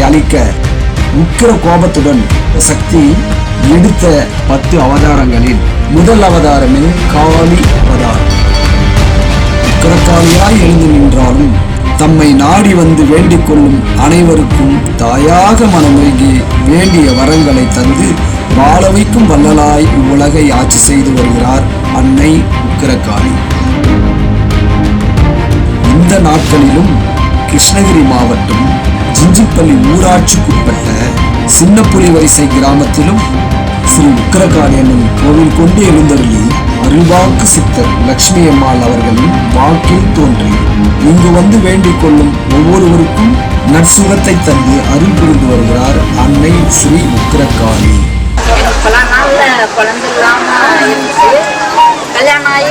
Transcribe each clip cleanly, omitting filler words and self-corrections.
அழிக்க உக்கிர கோபத்துடன் சக்தி எடுத்த 10 அவதாரங்களில் முதல் அவதாரமே காளி அவதாரம். உக்கிரகாளியாய் எழுந்து நின்றாலும் தம்மை நாடி வந்து வேண்டிக் கொள்ளும் அனைவருக்கும் தாயாக மனமுருகி வேண்டிய வரங்களை தந்து வாழ வைக்கும் வள்ளலாய் இவ்வுலகை ஆட்சி செய்து வருகிறார் அன்னை உக்கிரகாளி. இந்த நாட்களிலும் கிருஷ்ணகிரி மாவட்டம் ஜிஞ்சிப்பள்ளி ஊராட்சிக்குட்பட்ட சின்னப்புலி வரிசை கிராமத்திலும் ஸ்ரீ உக்கிரகாளி அம்மன் கோவில் கொண்டு எழுந்தருளி அருள்வாக்கு சித்தர் லட்சுமி அம்மாள் அவர்களின் வாக்கில் தோன்றி இங்கு வந்து வேண்டிக் கொள்ளும் ஒவ்வொருவருக்கும் நற்சுகத்தை தந்து அருள் புரிந்து வருகிறார் அன்னை ஸ்ரீ உக்கிரகாளி. பல நாள்ல குழந்தை இல்லாம இருந்துச்சு. கல்யாணம் ஆகி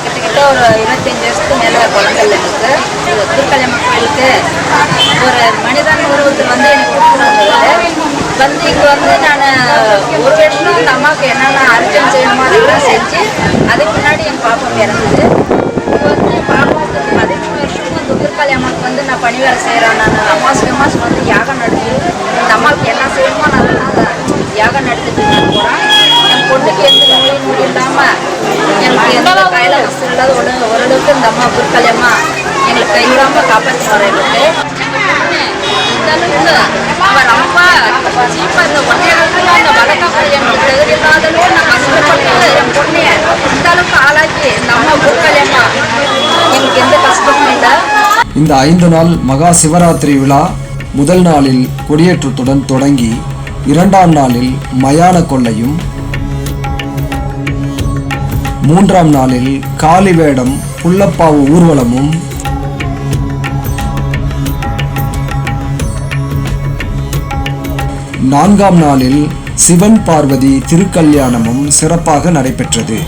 கிட்டத்தட்ட 25 வருஷத்துக்கு மேலே குழந்தை எனக்கு திருக்கல்யாணம் கோயிலுக்கு ஒரு மனிதன் உருவத்தில் வந்து எனக்கு கொடுத்துருந்தது. வந்து இங்கே வந்து நான் ஒரு வருஷம் அந்த அம்மாவுக்கு என்னென்ன அர்ச்சனை செய்யணுமோ அதெல்லாம் செஞ்சு அதுக்கு முன்னாடி என் பாப்பா இறந்தது. இப்போ வந்து என் பாப்பாவுக்கு 13 வருஷம் அந்த திருக்கல்யாணத்துக்கு வந்து நான் பணி வேலை செய்கிறேன். நான் அமாவாசை வந்து யாகம் நடத்தி இந்த அம்மாவுக்கு என்ன செய்யணுமோ நான் யாகம் நடத்திட்டு போகிறேன். என் பொண்ணுக்கு எந்த நோயும் நோய் இல்லாமல் எனக்கு எந்த கையில் கஷ்டம் இல்லாத ஓரளவுக்கு இந்த அம்மா திருக்கல்யாணமா எங்களுக்கு கைவிடாமல் காப்பாற்றி வர்றதுக்கு இந்த அளவுக்கு அவன் ரொம்ப சீப்பாக இந்த ஒன்றையாளர்கள் அந்த வழக்காமல் எனக்கு தகுதி இல்லாத அளவுக்கு நான் கஷ்டப்பட்டு என் பொண்ணு இந்த அளவுக்கு ஆளாக்கி இந்த அம்மா திருக்கல்யாணமா எங்களுக்கு எந்த கஷ்டமும் இல்லை. இந்த 5 நாள் மகா சிவராத்திரி விழா முதல் நாளில் கொடியேற்றத்துடன் தொடங்கி 2ஆம் நாளில் மயான கொள்ளையும் 3ஆம் நாளில் காளி வேடம் புள்ளப்பாவு ஊர்வலமும் 4ஆம் நாளில் சிவன் பார்வதி திருக்கல்யாணமும் சிறப்பாக நடைபெற்றது.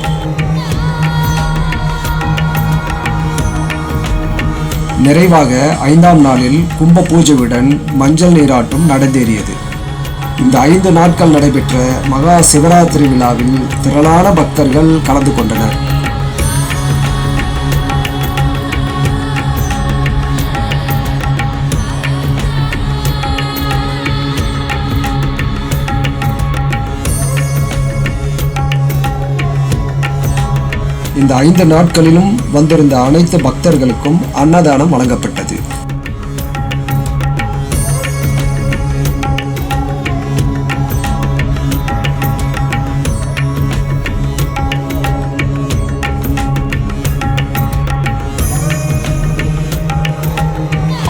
நிறைவாக 5ஆம் நாளில் கும்ப பூஜையுடன் மஞ்சள் நீராட்டம் நடந்தேறியது. இந்த 5 நாட்கள் நடைபெற்ற மகா சிவராத்திரி விழாவில் திரளான பக்தர்கள் கலந்து கொண்டனர். இந்த 5 நாட்களிலும் வந்திருந்த அனைத்து பக்தர்களுக்கும் அன்னதானம் வழங்கப்பட்டது.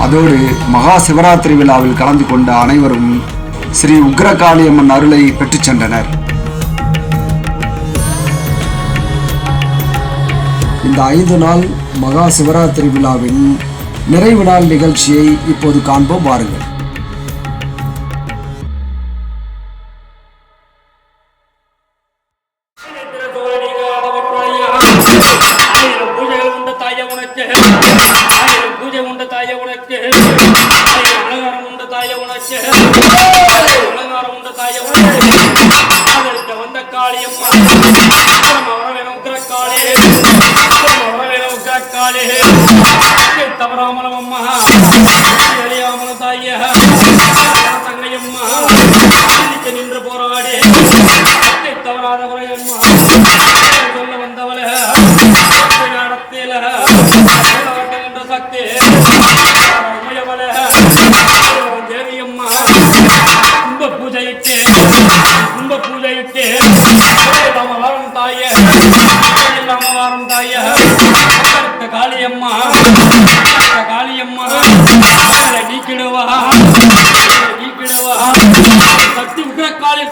அதோடு மகா சிவராத்திரி விழாவில் கலந்து கொண்ட அனைவரும் ஸ்ரீ உக்கிரகாளி அம்மன் அருளை பெற்றுச் சென்றனர். இந்த 5 நாள் மகா சிவராத்திரி விழாவின் நிறைவு நாள் நிகழ்ச்சியை இப்போது காண்போம், வாருங்கள். நின்று போராடி தவறாத சொல்ல வந்தவள நடத்தில என்ற சக்தி உமையவள தேவியம்மா கும்ப பூஜையிட்டு வாரம் தாய வாரம் தாய காளியம்மா நீக்கிடுவா சக்தி உக்கிரகாளி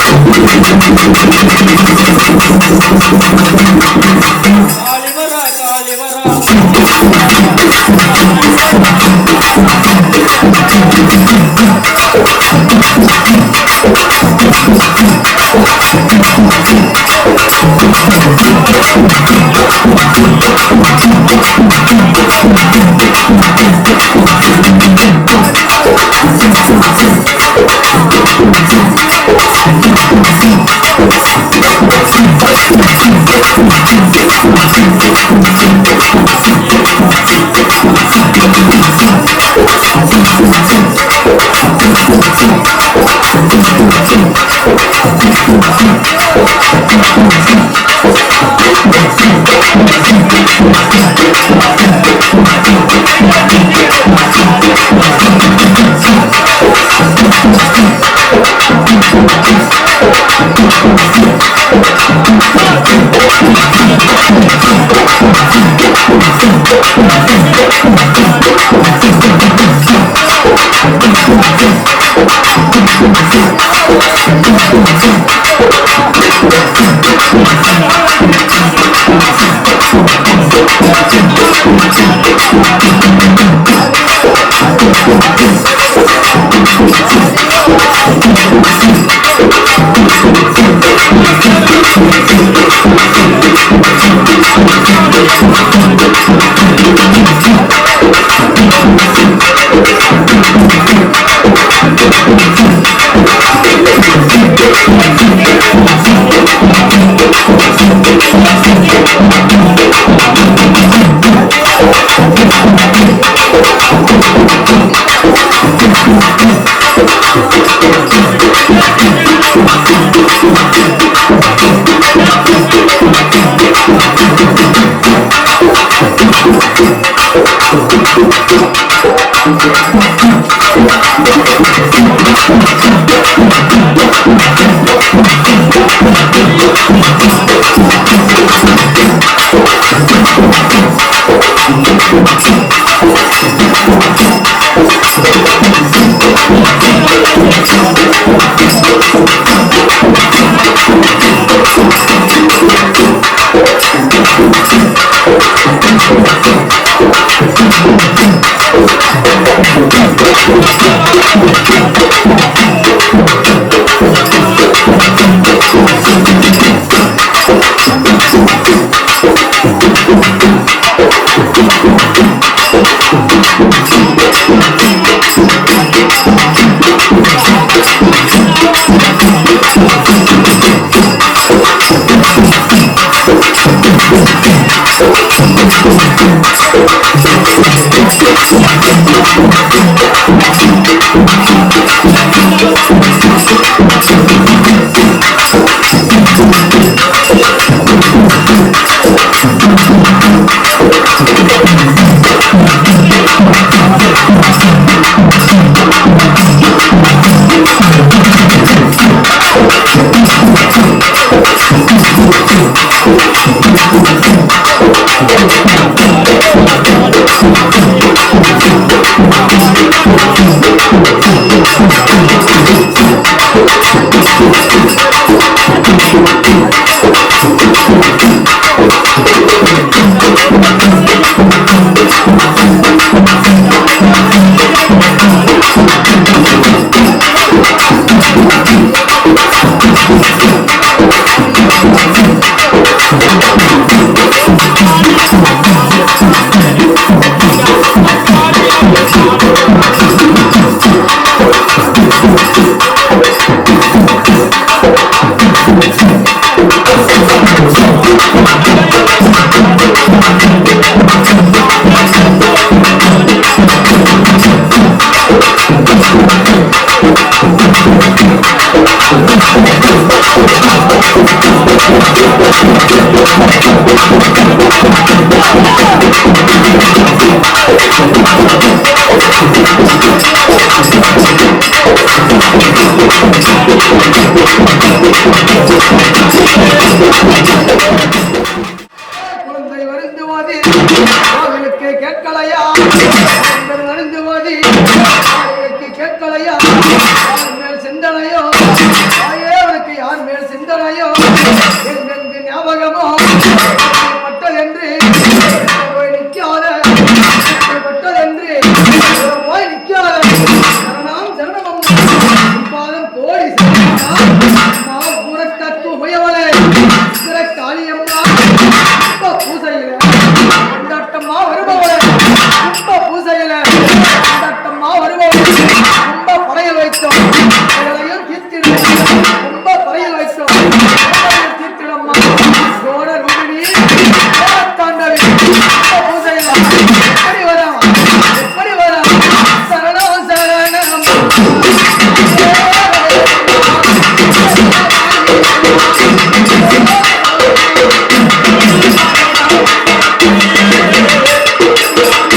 காளிவரா குழந்தை வருந்துவதி அவளுக்கு கேட்கலையா வருந்துவதி அவளுக்கு கேட்கலையா யார் மேல் சிந்தனையோ தாயே அவனுக்கு யார் மேல் சிந்தனையோ எங்கெங்கு ஞாபகமோ பட்டதென்று போய் நிற்காத பட்டதென்று போய் நிற்காத சரணாம் சரணமம் பாதம் கோடி நான் புறத்தற்கு உயவளே காளியம்மா பூசையில கொண்டாட்டமா வருபவளே பூசையில Oh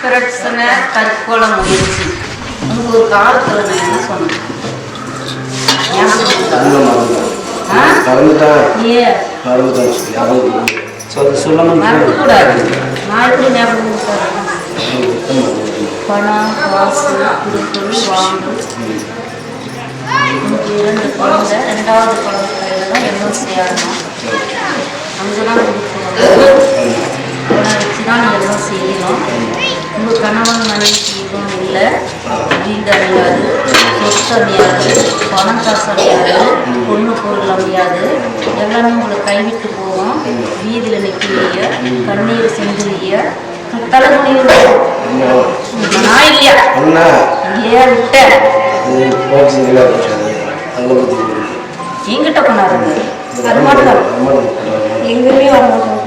பிரச்சனை தற்கொலை முயற்சி உங்களுக்கு ஒரு காலத்துல நான் என்ன சொன்னேன் மறக்கக்கூடாது நாளைக்கு ஞாபகம் பணம் காசு கொடுக்கல் வாங்கு இரண்டு குழந்தை ரெண்டாவது குழந்தைல தான் எல்எல்சி ஆகணும் அங்கெல்லாம் பணம் வச்சு தான் எல்லாம் செய்யணும். உங்கள் கணவன் மனைவி செய்யணும் இல்லை வீடு அமையாது, சொத்து அமையாது, பணம் காசு அமையாது, பொண்ணு பொருள் அமையாது, எல்லாமே உங்களை கைவிட்டு போகும். வீதியில் நிற்கிறீங்க, கண்ணீர் செஞ்சுறீங்க, தலைமுடி நான் இல்லையா ஏன் விட்டேன் எங்கிட்ட பண்ணாருங்க அது மட்டும் எங்கேயுமே வர மாட்டோம்.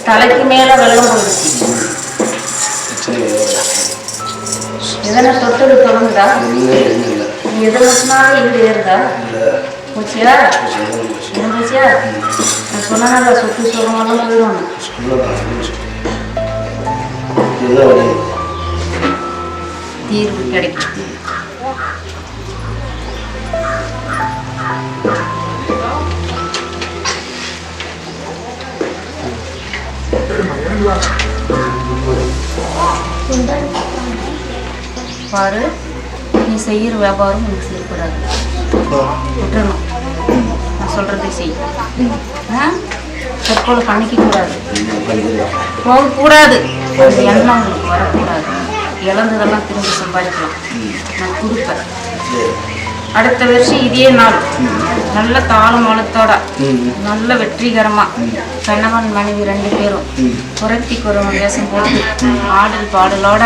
தலைக்கு மேல வெள்ளம் போயிடுச்சு. எதனா தொட்டது தொடங்குதா? நீ எதை மட்டும்னாலும் எங்க ஏறுதா? போச்சியா போச்சியா? நான் சொன்னா சொத்து சுகமெல்லாம் போயிடும். தீர்வு கிடைக்கும். பாரு, நீ செய்கிற வியாபாரம் உனக்கு செய்யக்கூடாது, விட்டுறணும். நான் சொல்றதை செய். தற்கொலை பண்ணிக்க கூடாது, போகக்கூடாது, அந்த எண்ணம் உங்களுக்கு வரக்கூடாது. இழந்ததெல்லாம் திரும்பி சம்பாதிக்கலாம். நான் கொடுப்பேன். அடுத்த வருஷம் இதே நாள் நல்ல தாளமூலத்தோட நல்ல வெற்றிகரமா கணவன் மனைவி 2 பேரும் புரட்டி குருவம் வேஷம் போட்டு ஆடல் பாடலோட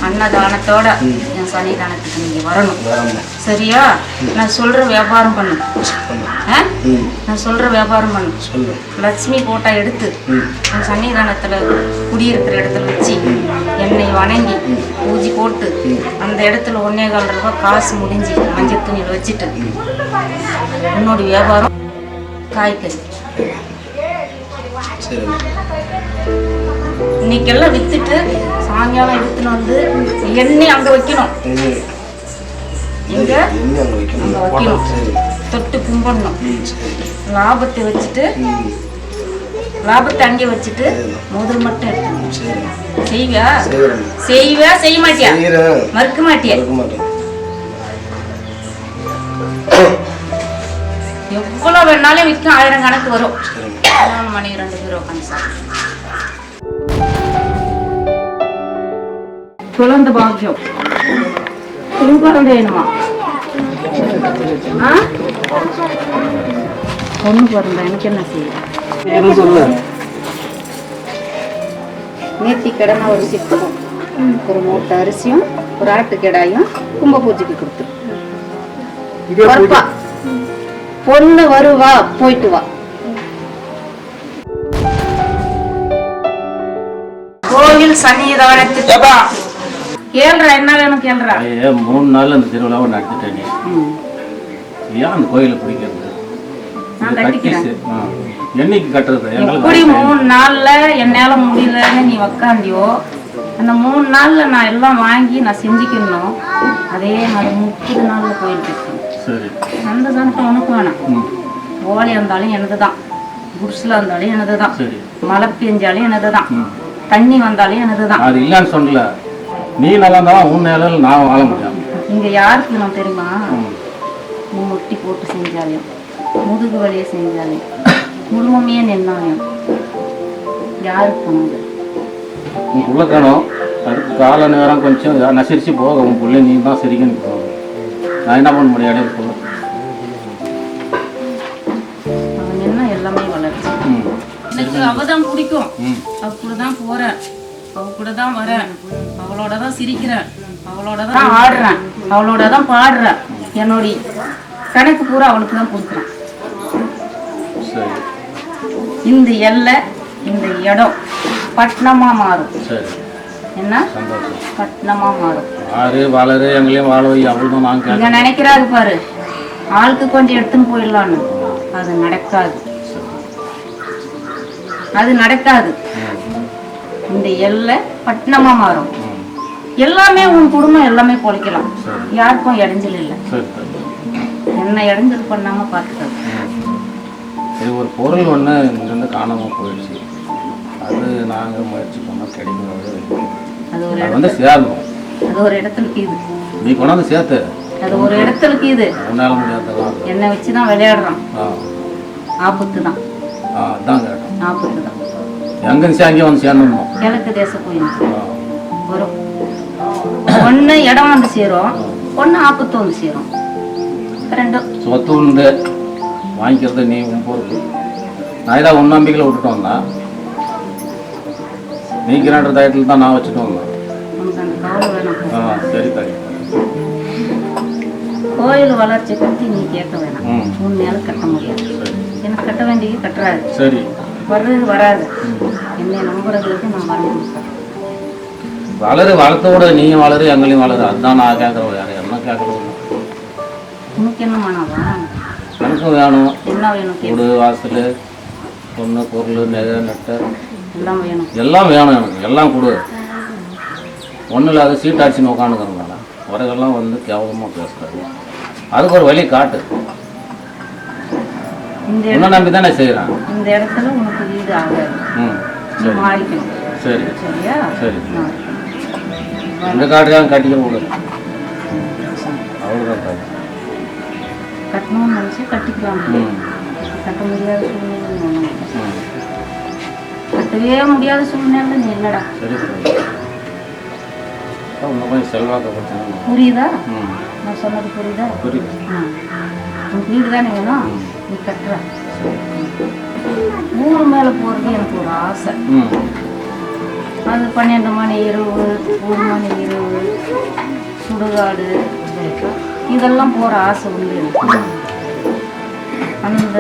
அன்னதானத்தோட என் சன்னிதானத்துக்கு நீங்க வரணும். சரியா? நான் சொல்ற வியாபாரம் பண்ணு. நான் சொல்ற வியாபாரம் பண்ணு. லட்சுமி போட்டா எடுத்து என் சன்னிதானத்துல குடியிருக்கிற இடத்துல வச்சு என்னை வணங்கி பூஜை போட்டு அந்த இடத்துல 1.25 ரூபாய் காசு முடிஞ்சு மஞ்சள் துணியில் வச்சுட்டு உன்னோட வியாபாரம் காய்கறி இன்னைக்கெல்லாம் வித்துட்டு சாயங்காலம் எடுத்துன்னு வந்து எண்ணெய் அங்க வைக்கணும். எங்க அங்க வைக்கணும். தொட்டு கும்பிடணும். லாபத்தை வச்சுட்டு லாபத்தை அங்கே வச்சுட்டு முதல் மட்டும் எடுக்கணும். செய்வியா? செய்வியா? செய்ய மாட்டியா? மறுக்க மாட்டியா? எவ்வளவு வேணாலும் விற்கும். 1000 கணக்கு வரும். மணி 2 பேரும் உட்காந்து குழந்தை பாக்கியம் குழந்தை வேணுமா? பொண்ணு பிறந்தா எனக்கு என்ன செய்ய? நேர்த்தி கடனை ஒரு சிப்பம், ஒரு மூட்டை அரிசியும், ஒரு ஆட்டுக்கிடாயும் கும்ப பூஜைக்கு கொடுத்துரு. பொண்ணு வருவா, போயிட்டு வா. கோயில் சன்னிதானத்துக்கு கேள்றா, என்ன வேணும் கேள்றா? 3 நாள் அந்த திருவிழாவை நடத்திட்டேன். ஏன் அந்த கோயிலை பிடிக்கிறது? என்னைக்கு கட்டுறது? எப்படி 3 நாள்ல என்னால முடியலன்னு நீ உக்காந்தியோ அந்த 3 நாள்ல நான் எல்லாம் வாங்கி நான் செஞ்சுக்கணும். அதே மாதிரி 30 நாள்ல கோயில் கட்டணும். அந்த சனத்தை உனக்கு வேணாம். ஓலை இருந்தாலும் எனதுதான், குடிசைல இருந்தாலும் எனதுதான், மழை பெஞ்சாலும் எனதுதான், தண்ணி வந்தாலும் எனதுதான். அது இல்லன்னு சொல்லல. நீ நல்லா இருந்தாலும் 3 நாள் நான் வாழ முடியும். இங்க யாருக்கு நான் தெரியுமா? நீ முட்டி போட்டு செஞ்சாலையும் முதுகு வலியை செஞ்சாலையும் குடும்பமே நின்னாலையும் யாருக்கு போனது? உன் உள்ள காணும். அதுக்கு கால நேரம் கொஞ்சம் நசிரிச்சு போக உன் பிள்ளை நீ தான் சரிக்குன்னு போகும். நான் என்ன பண்ண முடியாது? அவன் என்ன எல்லாமே வளர்ச்சி. எனக்கு அவதான் பிடிக்கும். அவ கூட தான் போறேன், அவ கூட தான் வரேன், அவளோட தான் சிரிக்கிறேன், அவளோட தான் ஆடுறேன், அவளோட தான் பாடுறேன். என்னுடைய கணக்கு பூரா அவளுக்கு தான் கொடுக்குறேன். இந்த எல்லை இந்த இடம் பட்டணமா மாறும். என்ன பட்டணமா மாறும். இங்க நினைக்கிறாரு பாரு, ஆளுக்கு கொஞ்சம் எடுத்துன்னு போயிடலான்னு. அது நடக்காது, அது நடக்காது. இந்த எல்லை பட்டணமா மாறும். எல்லாமே உன் குடும்பம் எல்லாமே பொழைக்கலாம். யாருக்கும் இடைஞ்சல் இல்லை. என்ன இடைஞ்சல் பண்ணாம பார்த்துக்காது. இது ஒரு பொருள் ஒன்று இங்கிருந்து காணாமல் போயிடுச்சு. அது நாங்கள் முயற்சி பண்ணால் கிடைக்கும். அது ஒரு வந்து சேரணும். அது ஒரு இடத்துக்கு இது நீ கொண்டாந்து சேர்த்து அது ஒரு இடத்துக்கு இது உன்னால முடியாததான். என்னை வச்சு தான் விளையாடுறான். ஆபத்து தான். அதான் கேட்டோம். ஆபத்து தான். எங்கே அங்கே வந்து சேர்ந்தோம். கிழக்கு தேச கோயில் வரும். ஒன்று இடம் வந்து சேரும், ஒன்று ஆபத்து வந்து சேரும். ரெண்டும் சொத்து உண்டு. வாங்கிக்கிறது நீ உன் பொறுப்பு. நான் ஏதாவது உன் நம்பிக்கையில் விட்டுட்டு வந்தேன். நீ கிராண்டர் தயத்தில் தான் நான் வச்சுட்டு வந்தேன். உனக்கு அந்த கவலை வேணும். சரி தாய். கோயில் வளர்ச்சி பற்றி நீ கேட்க வேணாம். உன் மேலே கட்ட முடியாது. எனக்கு கட்ட வேண்டியது கட்டுறாரு. சரி வர்றது வராது. என்னை நம்புறதுக்கு நான் வர முடியும். வளரு, வளர்த்தோட நீங்கள் வளரு, எங்களையும் வளரு. அதுதான் நான் கேட்குறோம். யார் என்ன கேட்குறோம்? உனக்கு என்ன வேணாவா? எனக்கும் வேணும். என்ன வேணும்? வீடு வாசல் பொண்ணு பொருள் நெகை நட்டை எல்லாம் வேணும். எல்லாம் வேணும் எனக்கு. எல்லாம் கொடு. ஒன்றும் இல்லாத சீட்டாட்சின்னு உட்காந்துக்கிறோம். நான் உரைகள்லாம் வந்து கேவலமாக பேசுகிறாரு. அதுக்கு ஒரு வழி காட்டு. என்ன நம்பி தானே செய்கிறேன். இந்த இடத்துல உனக்கு வீடு ஆகாது. சரி மாறிக்கணும். சரி சரியா? சரி. இந்த காட்டுக்காக கட்டிக்க கூடாது. அவ்வளோதான். கட்டணும்னு நினச்சி கட்டிக்கலாம். கட்ட முடியாத சூழ்நிலை கட்டவே முடியாத சூழ்நிலை நீ இல்லைடா. சரி இன்னும் கொஞ்சம் செல்வாக்கப்படுத்தணும். புரியுதா? ம் நான் சொன்னது புரியுதா? புரியுது. உனக்கு வீடு தானே வேணும், நீ கட்டுற. ஊர் மேலே போகிறது எனக்கு ஒரு ஆசை. ம் அது 12 மணி இரவு, 1 மணி இரவு, சுடுகாடு, இதெல்லாம் போகிற ஆசை உண்டு எனக்கு. அந்த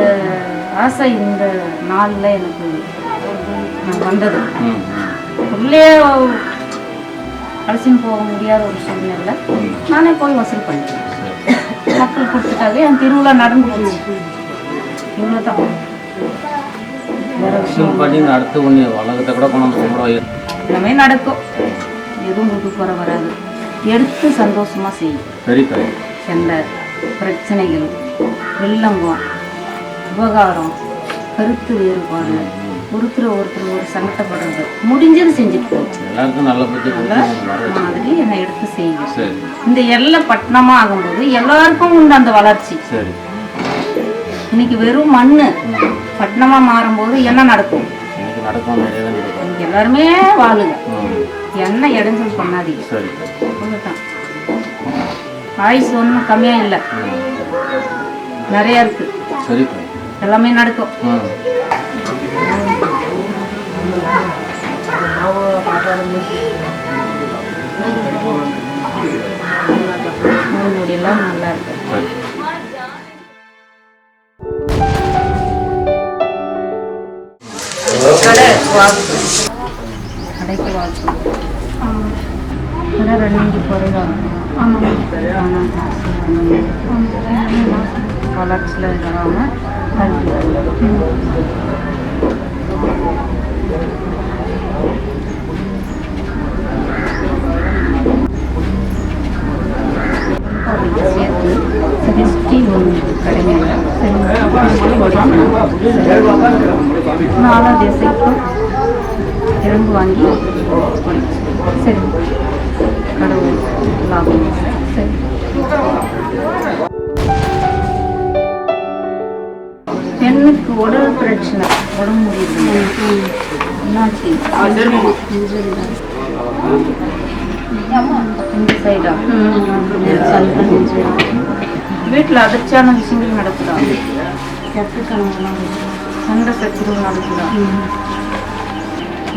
ஆசை இந்த நாளில் எனக்கு வந்தது. உள்ளே அலசின்னு போக முடியாத ஒரு சூழ்நிலை, நானே போய் வசூல் பண்ணிட்டேன். மக்கள் கொடுத்துட்டாங்க, என் திருவிழா நடந்து போச்சு. இவ்வளோதான். வேற விஷயம் பண்ணி அடுத்து ஒன்று உலகத்தை கூட கொண்டு வந்து எல்லாமே நடக்கும். எதுவும் வீட்டு குறை வராது. எடுத்து சந்தோஷமாக செய்யும். சரி. சண்டை, பிரச்சனைகள், வெள்ளங்கம், உபகாரம், கருத்து வேறுபாடு, ஒருத்தர் ஒரு சங்கடப்படுறது, முடிஞ்சது செஞ்சுட்டு போச்சு. எல்லாருக்கும் நல்ல மாதிரி என்னை எடுத்து செய்யும். சரி. இந்த எல்லை பட்டணமாக ஆகும்போது எல்லாருக்கும் உண்டு அந்த வளர்ச்சி. சரி. இன்னைக்கு வெறும் மண்ணு பட்டணமாக மாறும்போது என்ன நடக்கும்? நடக்கும், நிறைய நடக்கும். எல்லாருமே வாழுங்க, என்ன இடைஞ்சல் பண்ணாதீங்க. சரி. அவ்வளோதான். ஆயுசு ஒன்றும் கம்மியாக இல்லை, நிறையா இருக்கு. சரி. எல்லாமே நடக்கும். எல்லாம் நல்லா இருக்கு. கடைக்கு வாழ்க்கை ரன்னிங்கு போகிறதா வளர்ச்சியில் இல்லாமல் சேர்த்து திருஷ்டி கடைகள் 4 திசைக்கும் இறங்கு வாங்கி சரி கடவுள் லாபம். சரி. பெண்ணுக்கு உடல் பிரச்சனை, உடம்பு முடியுது, என்னாச்சு? இந்த சைடா வீட்டில் அதிர்ச்சியான விஷயங்கள் நடக்குதா? சண்டை சச்சரவு நடக்குதா?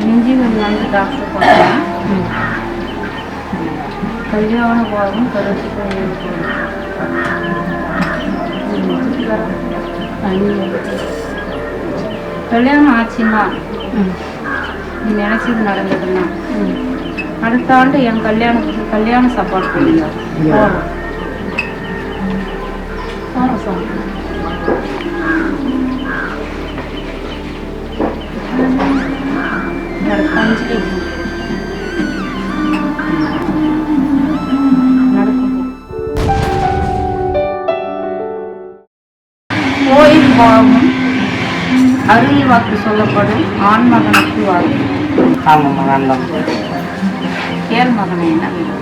நெஞ்சி வந்து டாக்டர் பார்த்தேன். கல்யாண பாகம் கருத்து கல்யாணம் ஆச்சுன்னா நீ நினைச்சது நடந்ததுன்னா அடுத்த ஆண்டு என் கல்யாணத்துக்கு கல்யாண சாப்பாடு போடுங்க. கோயில் பாவம் அருள் வாக்கு சொல்லப்படும் ஆண் மகனுக்கு வாக்கு. ஆமாம்மா, நான் தான். கேள் மகனை என்ன வேணும்?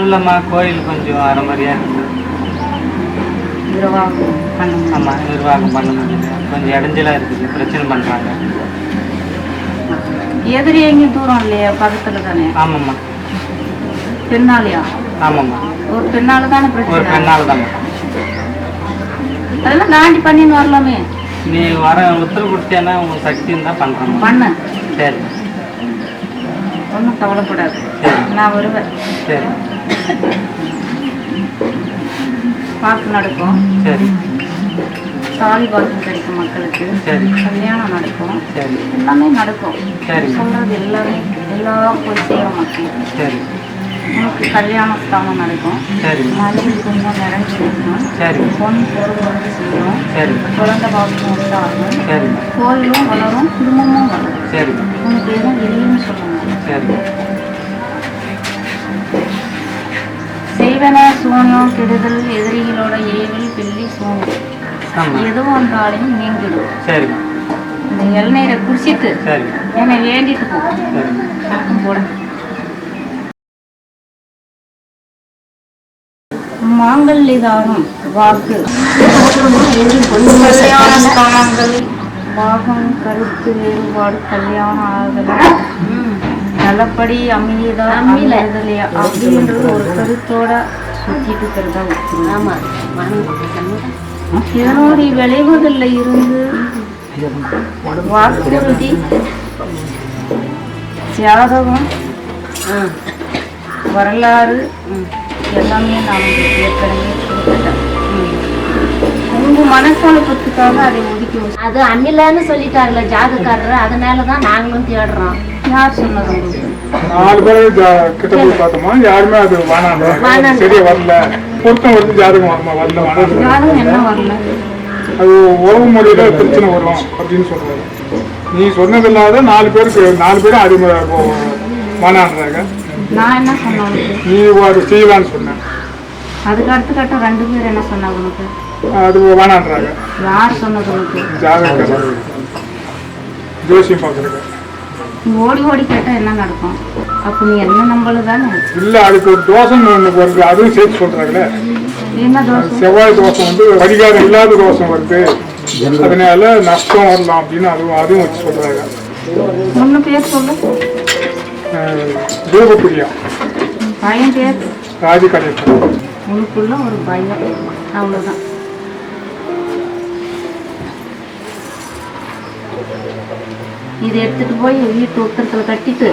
இல்லைம்மா, கோயில் கொஞ்சம் அரைமறையாக இருக்குது. நிர்வாகம் பண்ணணும். ஆமாம், நிர்வாகம் பண்ண முடியல, கொஞ்சம் இடைஞ்சலாக இருக்குது, பிரச்சனை பண்ணுறாங்க. எதிரி எங்கேயும் தூரம் இல்லையா, பக்கத்தில் தானே? ஆமாம்மா. பெண்ணாலையா? ஆமாம்மா, ஒரு பெண்ணால தானே ஒரு பிரச்சனை? பெண்ணால் தாம்மா. அதெல்லாம் தாண்டி பண்ணின்னு வரலாமே. நீ வர உத்தரவு கொடுத்தேன்னா உங்கள் சக்தி தான் பண்ணுறேன். பண்ணு. சரி. ஒன்றும் கவலைப்படாது, சரி. நான் வருவேன். சரி. வாக்கு நடக்கும். சரி. தாலி பாக்கியம் கிடைக்கும் மக்களுக்கு. சரி. கல்யாணம் நடக்கும். சரி. எல்லாமே நடக்கும். சரி. சொல்றது எல்லாமே எல்லாம் போய் செய்ய மக்கள். சரி. உனக்கு கல்யாண ஸ்தானம் நடக்கும். சரி. மனைவி கொஞ்சம் நிறைஞ்சு இருக்கும். சரி. பொண்ணு பொருள் செய்யும். சரி. குழந்தை பாக்கியம் உண்டாகும். சரி. கோயிலும் வளரும், குடும்பமும் வளரும். சரி. உனக்கு எதுவும் இல்லைன்னு சொல்லணும். சரி. செய்வன சூன்யம், கெடுதல், எதிரிகளோட ஏவல், பில்லி, சூன்யம் எது வந்தாலும் நீங்கிடும். சரி. இந்த இளநீரை குடிச்சிட்டு சரி. என்னை வேண்டிட்டு போ. சரி. போட மாங்கல்யதானம் வாக்கு கல்யாண ஸ்தானங்கள் பாகம் கருத்து வேறுபாடு கல்யாணம் ஆகல நல்லபடி அமையுதா அமையலையா அப்படின்றது ஒரு கருத்தோட சுற்றிட்டு இருக்கிறதா ஆமாம் இதனுடைய விளைவுகளில் இருந்து வாக்குறுதி ஜாதகம் வரலாறு எல்லாமே நான் ஏற்கனவே கொடுத்துட்டேன். உங்க மனசலப்பத்துக்காக அதை ஒதுக்கி அது அம்மிலன்னு சொல்லிட்டாருல ஜாதகாரர், அதனால தான் நாங்களும் தேடுறோம். யார் சொன்னது உங்களுக்கு? 4 பேர் கிட்ட போய் பார்த்தோமா, யாருமே அது வேணாம் சரியா வரல, பொருத்தம் வந்து ஜாதகம் வரல ஜாதகம் என்ன வரல, அது உறவு மொழியில பிரச்சனை வரும் அப்படின்னு சொல்றாரு. நீ சொன்னது இல்லாத 4 பேரும் அறிமுறை வேணான்றாங்க. நான் என்ன சொன்னேன் உனக்கு? நீ அது செய்யலான்னு சொன்னேன். அதுக்கு அடுத்த கட்டம் 2 பேர் என்ன சொன்னாங்க உனக்கு? அது வேணான்றாங்க. யார் சொன்னது உனக்கு? ஜாதகம் ஜோசியம் பார்க்குறது. நீ ஓடி ஓடி கேட்டால் என்ன நடக்கும்? அப்போ நீ என்ன நம்பளுதானே? இல்லை, அதுக்கு ஒரு தோஷம் ஒன்று வருது, அதுவும் சேர்த்து சொல்கிறாங்களே. என்ன தோஷம்? செவ்வாய் தோஷம் வந்து பரிகாரம் இல்லாத தோஷம் வருது, அதனால நஷ்டம் வரலாம் அப்படின்னு அதுவும் வச்சு சொல்கிறாங்க. ஒன்று பேர் சொல்லு. தேவப்பிரியா. பையன் பேர்? ராஜகணேசன். உனக்குள்ள ஒரு பயம், அவ்வளோதான். இதை எடுத்துட்டு போய் வீட்டு உத்தரத்தில் கட்டிட்டு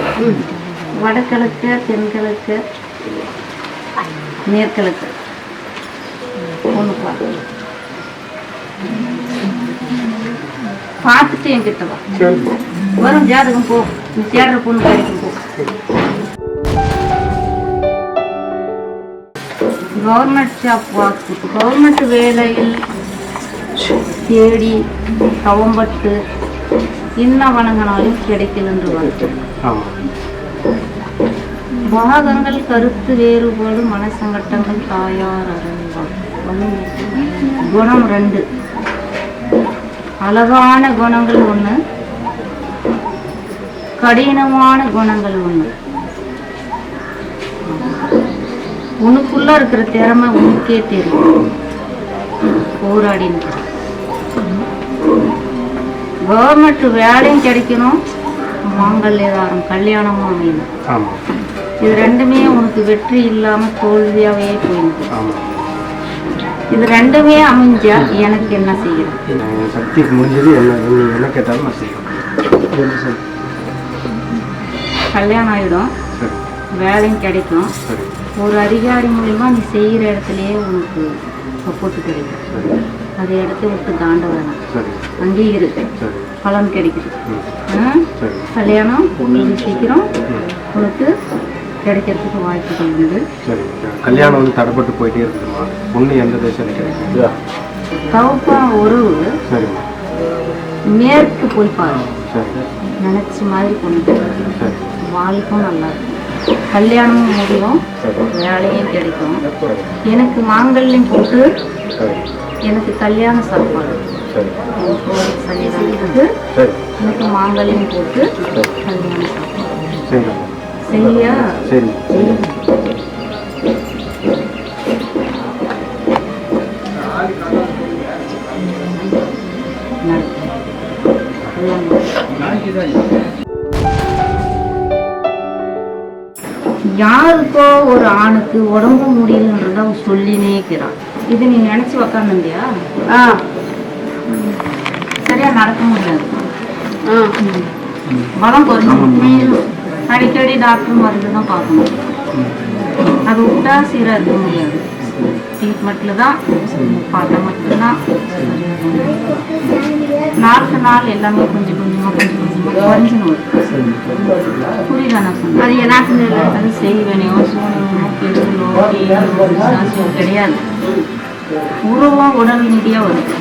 வடகிழக்கு தென்கிழக்கு மேற்கிழக்கு ஒன்று பார்த்துட்டு என்கிட்ட வா. வரும் ஜாதகம் போ, நீ தேடுற பொண்ணு கிடைக்கும் போ. கவர்மெண்ட் ஜாப் வாக்கு, கவர்மெண்ட் வேலையில் தேடி தவம்பட்டு இன்ன வணங்கினாலும் கிடைக்கலன்று பாகங்கள் கருத்து வேறுபாடு மனசங்கட்டங்கள் தாயார் குணம் 2, அழகான குணங்கள் 1, கடினமான குணங்கள் 1. உனக்குள்ள இருக்கிற திறமை உனக்கே தெரியும், போராடின்னு. கவர்மெண்ட் வேலையும் கிடைக்கணும், மாங்கல்யதாரம் கல்யாணமும் அமையணும். இது 2மே உனக்கு வெற்றி இல்லாம தோல்வியாவே போயிருக்கு. இது 2மே அமைஞ்சா எனக்கு என்ன செய்யணும்? சக்திக்கு முடிஞ்சது என்ன கேட்டாலும் நான் செய்யணும். கல்யாணம் ஆகிடும், வேலையும் கிடைக்கும், ஒரு அதிகாரி மூலிமா நீ செய்கிற இடத்துலையே உனக்கு சப்போர்ட் கிடைக்கும். அதை இடத்த விட்டு தாண்ட வேணாம், அங்கேயே இருக்கு, பலன் கிடைக்குது. கல்யாணம் சீக்கிரம் உனக்கு கிடைக்கிறதுக்கு வாய்ப்புகள் உண்டு. கல்யாணம் வந்து தடைப்பட்டு போயிட்டே இருக்குதுமா, பொண்ணு எந்த தேசத்துல கிடைக்குது? தவப்பா உறவு மேற்கு போய் பாரு, நினைச்ச மாதிரி பொண்ணு வாழ்க்கும் நல்லா இருக்கும், கல்யாணமும் முடியும், வேலையும் கிடைக்கும். எனக்கு மாங்கல்யம் போட்டு எனக்கு கல்யாண சாப்பாடு சன்னிதானத்துக்கு எனக்கு மாங்கல்யம் போட்டு கல்யாண சாப்பாடு சரியா? யாருக்கோ ஒரு ஆணுக்கு உடம்பு முடியலன்றத அவன் சொல்லினே இருக்கிறான். இது நீ நினைச்சு உக்காந்துந்தியா? சரியா நடக்க முடியாது, பலம் குறைஞ்சி அடிக்கடி டாக்டர் மருந்து தான் பார்க்கணும். அது விட்டா சீராக இருக்க முடியாது, ட்ரீட்மெண்ட்டில் தான் பார்த்தா மட்டும்தான். நாளுக்கு நாள் எல்லாமே கொஞ்சம் கொஞ்சமாக குறைஞ்சின்னு வரும். புரியுதா நான் சொன்னேன்? அது எனக்கு அது செய்வேனையோ சூனியமோ கெடுதலோ கிடையாது. உருவம் உடல் ரீதியாக வருது,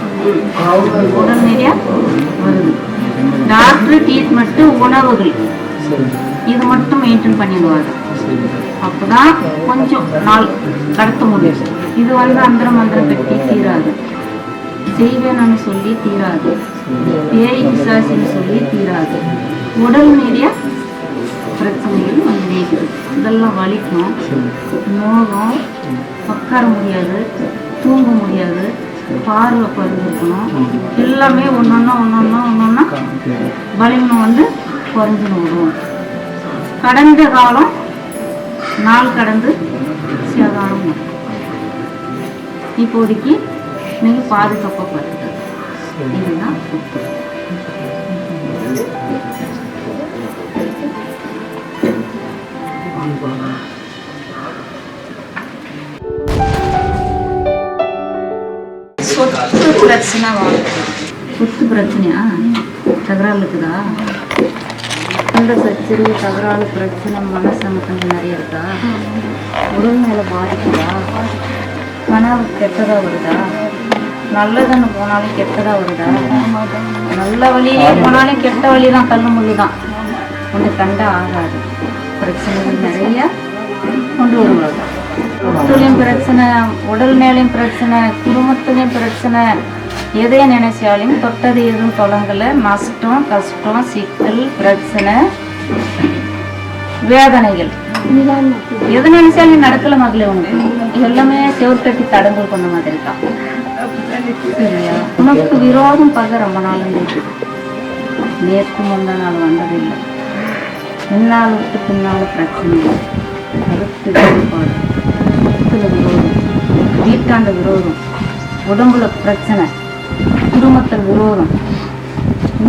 உடல் ரீதியாக வருது. டாக்டர் ட்ரீட்மெண்ட்டு உணவுகள் இது மட்டும் மெயின்டைன் பண்ணிடுவாங்க. அப்போதான் கொஞ்சம் நாள் கடத்த முடியும். இது வந்து அந்தரம் மந்திரம் கட்டி தீராது, செய்வேன்னு சொல்லி தீராது, பேய் பிசாசின்னு சொல்லி தீராது. உடல் மீறிய பிரச்சனைகள் வந்து நீக்குது. இதெல்லாம் வலிக்கும், நோகம், உட்கார முடியாது, தூங்க முடியாது, பார்வை குறைஞ்சிருக்கணும், எல்லாமே ஒன்றொன்னா பலவீனம் வந்து குறைஞ்சின்னு வரும். கடந்த காலம் நாள் கடந்து சேதாரம் வரும். இப்போதைக்கு நீங்க பாதுகாப்பாக பார்த்துட்டு இதுதான் சொத்து. சொத்து பிரச்சனை சொத்து பிரச்சனையா தகராறு இருக்குதா? அந்த சச்சரவு தகராறு பிரச்சனை மனசங்கத்தங்கள் நிறைய இருக்கா? உடல் மேலே பாதிக்குதா? கனவு கெட்டதா வருதா? நல்லதுன்னு போனாலும் கெட்டதா வருதா? நல்ல வழியிலே போனாலும் கெட்ட வழி தான், கல்லு முள்ளு தான். ஒன்று கண்டா ஆகாது. பிரச்சனைகள் நிறைய கொண்டு வருவாங்க. சொத்துலையும் பிரச்சனை, உடல் மேலேயும் பிரச்சனை, குடும்பத்துலேயும் பிரச்சனை. எதை நினைச்சாலும் தொட்டது எதுவும் தொடங்கலை. நஷ்டம், கஷ்டம், சிக்கல், பிரச்சனை, வேதனைகள் எது நினைச்சாலும் நடக்கல மகளே. உனக்கு எல்லாமே செவர்கட்டி தடங்கல் பண்ண மாதிரி தான். சரியா? உனக்கு விரோதம் பகை ரொம்ப நாள் இருந்துச்சு. நேற்று முந்தா நாள் வந்ததில்லை. முன்னால் விட்டு பின்னால் பிரச்சனை, கருத்து வேறுபாடு, சொத்துல விரோதம், வீட்டாண்ட விரோதம், உடம்புல பிரச்சனை, குடும்பத்தில் விரோதம்,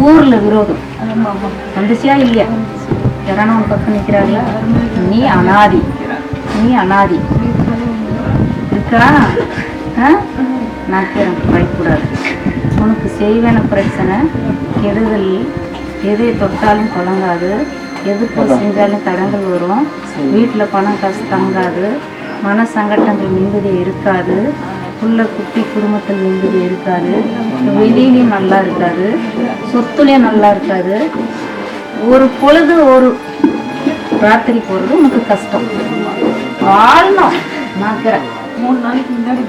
ஊர்ல விரோதம். வந்துச்சியா இல்லையா? யாரான உன் பக்கம் நிற்கிறாங்களா? நீ அனாதி, நீ அனாதி இருக்கா? நான் பயப்படாது. உனக்கு செய்வேன பிரச்சனை, கெடுதல், எதை தொட்டாலும் தொடங்காது, எதுக்கு செஞ்சாலும் தடங்கள் வரும். வீட்டில் பணம் காசு தங்காது, மன சங்கட்டங்கள் நிம்மதி இருக்காது, உள்ள குட்டி குடும்பத்தில் நிம்மதி இருக்காது, வெளியிலையும் நல்லா இருக்காது, சொத்துலையும் நல்லா இருக்காது. ஒரு பொழுது ஒரு ராத்திரி போகிறது உனக்கு கஷ்டம். வாழணும் நாக்கிறேன். 3 நாளைக்கு முன்னாடி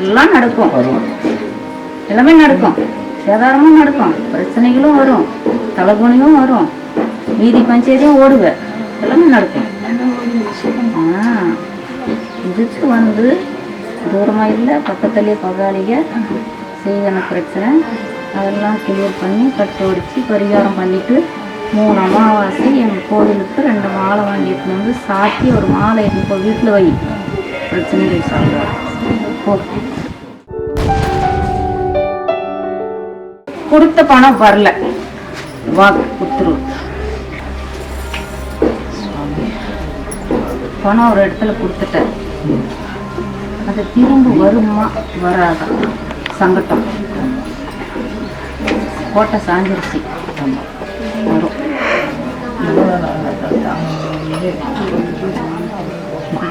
எல்லாம் நடக்கும், எல்லாமே நடக்கும், சேதாரமும் நடக்கும், பிரச்சனைகளும் வரும், தலைகுனியும் வரும், வீதி பஞ்சாயத்தையும் ஓடுவேன், எல்லாமே நடக்கும். இதுக்கு வந்து தூரமாக இல்லை, பக்கத்துலேயே பகாளிக செய்வன பிரச்சனை அதெல்லாம் கிளியர் பண்ணி கட்டோடிச்சு பரிகாரம் பண்ணிவிட்டு 3 அமாவாசை எங்கள் கோவிலுக்கு 2 மாலை வாங்கிட்டு வந்து சாத்தி ஒரு மாலை இப்போ வீட்டில் வை, பிரச்சனைகள் சாப்பிடுவார். கொடுத்த பணம் வரல, வாக்கு கொடுத்துருவோம். பணம் ஒரு இடத்துல கொடுத்துட்டேன், அது திரும்ப வருமா வராதா சங்கட்டம். கோட்டை சாஞ்சிருச்சு, வரும்.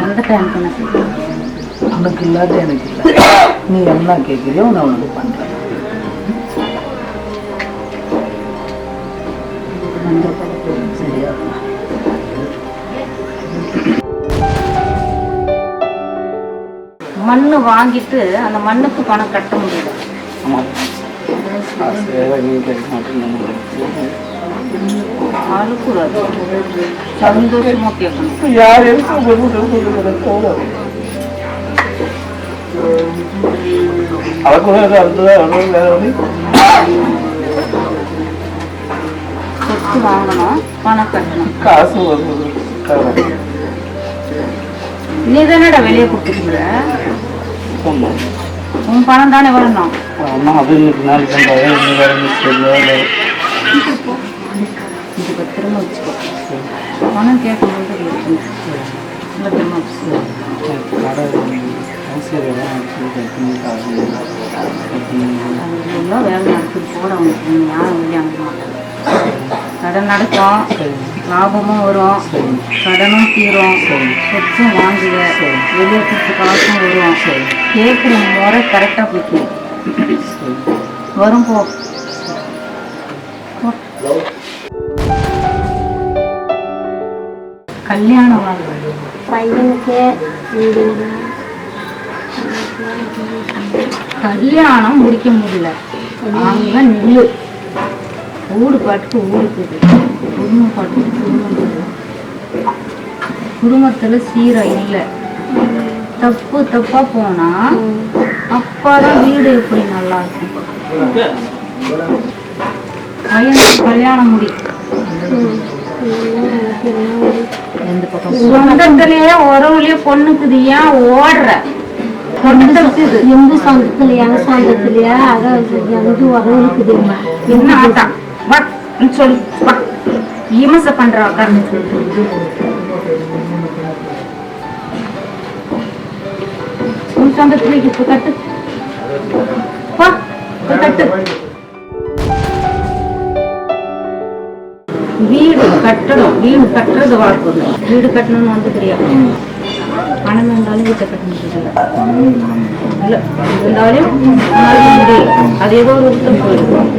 அந்த டைமுக்கு என்ன செய்ய? உனக்கு இல்லாத எனக்கு இல்லை. நீ என்ன கேட்குறியோ நான் உனக்கு பண்ணுறேன். சரியா? மண்ணு வாங்கிட்டு அந்த மண்ணுக்கு பணம் கட்ட முடியல. அழுக்கூடாது, சந்தோஷமா கேட்கணும். சொத்து வாங்கணும், பணம் கட்டணும், காசு நீ தானடா வெளியே கொடுத்துருக்குற, உன் பணம் தானே வரணும். இதுக்கு திரும்ப வச்சுக்கோ, பணம் கேட்கும்போது அதெல்லாம் வேலை நடக்குது போட அவனுக்கு யாரும் வெளியே அனுப்ப மாட்டாங்க. கடன் நடக்கும், லாபமும் வரும், கடனும் தீரும், சொத்தும் வாங்குவேன், வெளியே கொடுத்து காசும் வரும். கேட்குற முறை கரெக்டாக போய்க்கு வரும். போ கல்யாணம் பையனுக்கு கல்யாணம் முடிக்க முடியல. அங்கே நில்லு, ஊடு பாட்டுக்கு ஊடு போகுது, குடும்பம் பாட்டுக்கு குடும்பம் போகுது. குடும்பத்தில் சீராக இல்லை, தப்பு தப்பா போனா அப்பாதான் வீடு எப்படி நல்லா இருக்கும். பையனுக்கு கல்யாணம் முடி, எந்த பக்கம் சொந்தத்திலேயே உறவுலயே பொண்ணுக்குது ஏன் ஓடுற எந்த சொந்தத்துல எங்க சொந்தத்திலயா அதாவது எந்த உறவு இருக்குதுமா என்ன ஆட்டா வா சொல்லு வா இமச பண்ற உட்கார்ந்து உன் சொந்தத்துல இப்ப கட்டு வா கட்டு வீடு கட்டணும் வீடு கட்டுறது வாழ்க்கை வீடு கட்டணும்னு வந்து தெரியாது பணம் இருந்தாலும் வீட்டை கட்டணும் இல்லை இருந்தாலும் முடியல அது ஏதோ ஒரு விருத்தம் போயிடும்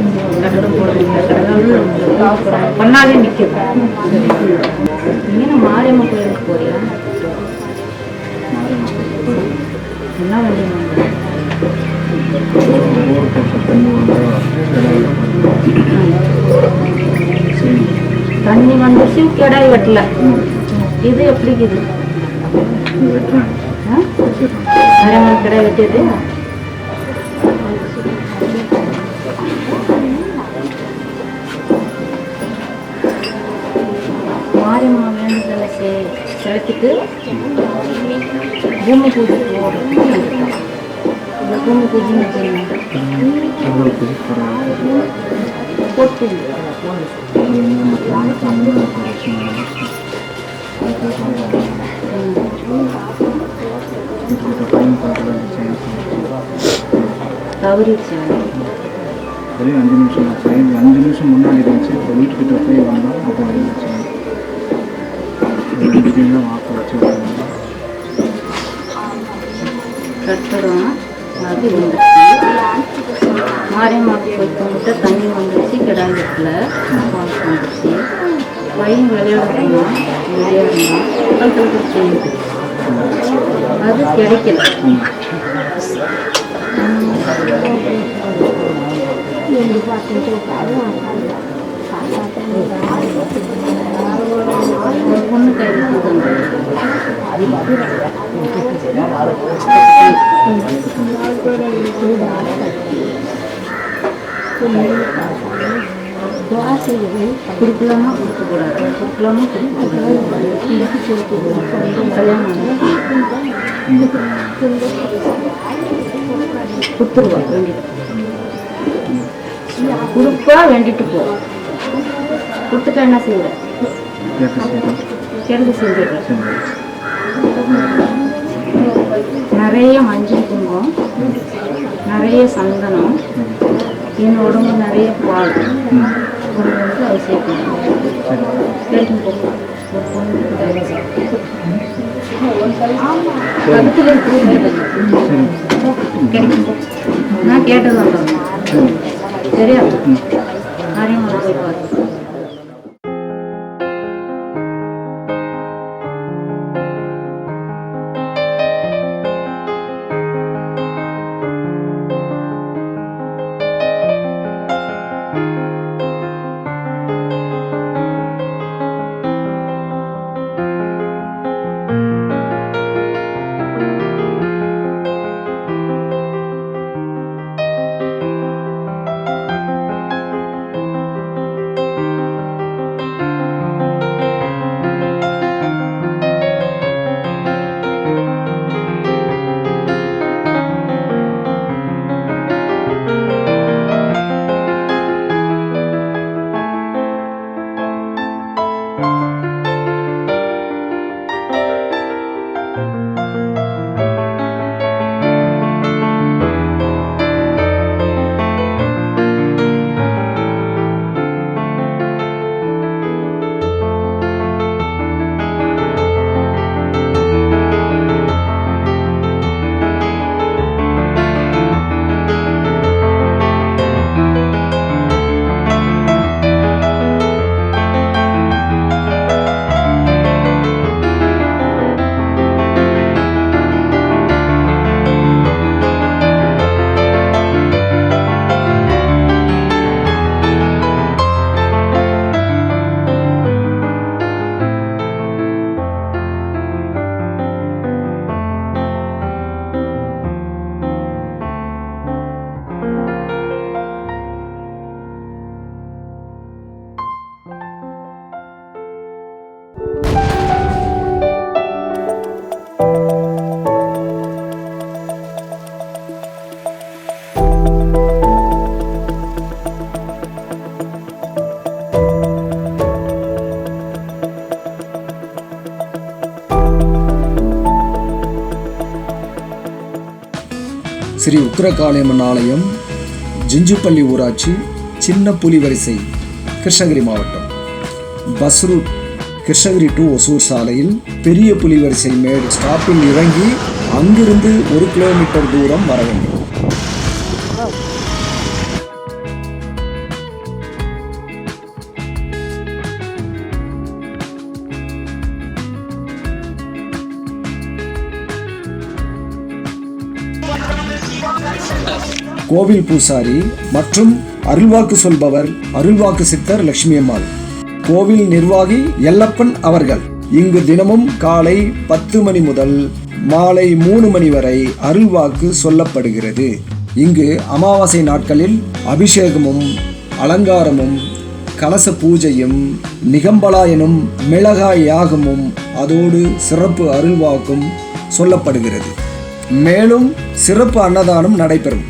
கட்டடம் போட முடியல பண்ணாலே நிற்குது நீங்க மாரியம்மன் கோயிலுக்கு போறியா என்ன வண்டி தண்ணி வந்துச்சு கிடாய் வெட்டல இது எப்படி இது மாரியம்மன் கிடாய் வெட்டியது மாரியம்மன் வேண்டுதல செலுத்திட்டு பூமி பூஜை இந்த பூமி பூஜை போட்டு தவறிச்சு 5 நிமிஷம் ஆச்சு 5 நிமிஷம் முன்னாடி இருந்துச்சு இப்போ வீட்டுக்கிட்ட போய் வந்தோம் அப்போ இருந்துச்சு வாக்கு வச்சு கட்டடம் அது இருந்துச்சு மாரியம்மாவுக்கு போய் கும்பிட்டு தண்ணி வந்துச்சு கிடாய் வீட்டில் பால் வந்துச்சு பையன் விளையாடுறோம் பக்கத்தில் செய்யுது அது கிடைக்கல பொண்ணு கையில் கொடுக்கலாமா கொடுக்கக்கூடாது கொடுக்கலாமா கல்யாணம் கொடுத்துருவா வேண்டிட்டு கொடுப்பா வேண்டிட்டு போ கொடுத்துட்டா என்ன செய்யற கேள்வி செஞ்சிடுற நிறைய மஞ்சள் குங்குமம் நிறைய சந்தனம் என் உடம்பு நிறைய பால் கொண்டு வந்து அதை சேர்க்கணும் கேட்டு போ ஒரு பொண்ணு கருத்துல கிடைக்கும் நான் கேட்டது வந்துடணும் சரியா நிறைய முறை போய் பார்த்து ஸ்ரீ உக்கிரகாளியம்மன் ஆலயம், ஜிஞ்சுப்பள்ளி ஊராட்சி, சின்ன புலிவரிசை, கிருஷ்ணகிரி மாவட்டம். Bus route Krishnagiri to Hosur சாலையில் பெரிய புலிவரிசை மேடு ஸ்டாப்பில் இறங்கி அங்கிருந்து 1 கிலோமீட்டர் தூரம் வர வேண்டும். கோவில் பூசாரி மற்றும் அருள்வாக்கு சொல்பவர் அருள்வாக்கு சித்தர் லட்சுமி அம்மாள். கோவில் நிர்வாகி எல்லப்பன் அவர்கள். இங்கு தினமும் காலை 10 மணி முதல் மாலை 3 மணி வரை அருள்வாக்கு சொல்லப்படுகிறது. இங்கு அமாவாசை நாட்களில் அபிஷேகமும் அலங்காரமும் கலச பூஜையும் நிகம்பலா எனும் மிளகாய் யாகமும் அதோடு சிறப்பு அருள்வாக்கும் சொல்லப்படுகிறது. மேலும் சிறப்பு அன்னதானம் நடைபெறும்.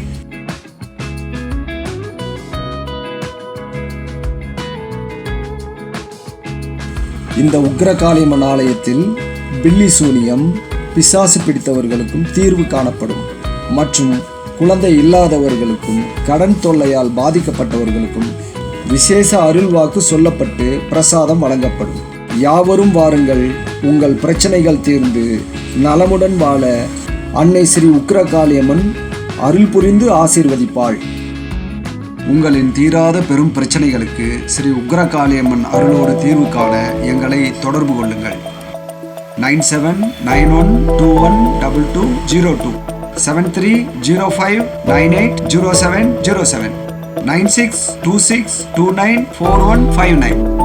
இந்த உக்கிரகாளியம்மன் ஆலயத்தில் பில்லி சூனியம், பிசாசு பிடித்தவர்களுக்கும் தீர்வு காணப்படும் மற்றும் குழந்தை இல்லாதவர்களுக்கும் கடன் தொல்லையால் பாதிக்கப்பட்டவர்களுக்கும் விசேஷ அருள்வாக்கு சொல்லப்பட்டு பிரசாதம் வழங்கப்படும். யாவரும் வாருங்கள், உங்கள் பிரச்சனைகள் தீர்ந்து நலமுடன் வாழ அன்னை ஸ்ரீ உக்கிரகாளியம்மன் அருள் புரிந்து ஆசீர்வதிப்பாள். உங்களின் தீராத பெரும் பிரச்சனைகளுக்கு ஸ்ரீ உக்கிரகாளியம்மன் அருளோடு தீர்வு காண எங்களை தொடர்பு கொள்ளுங்கள். 9791212202 7305980707 9626294159.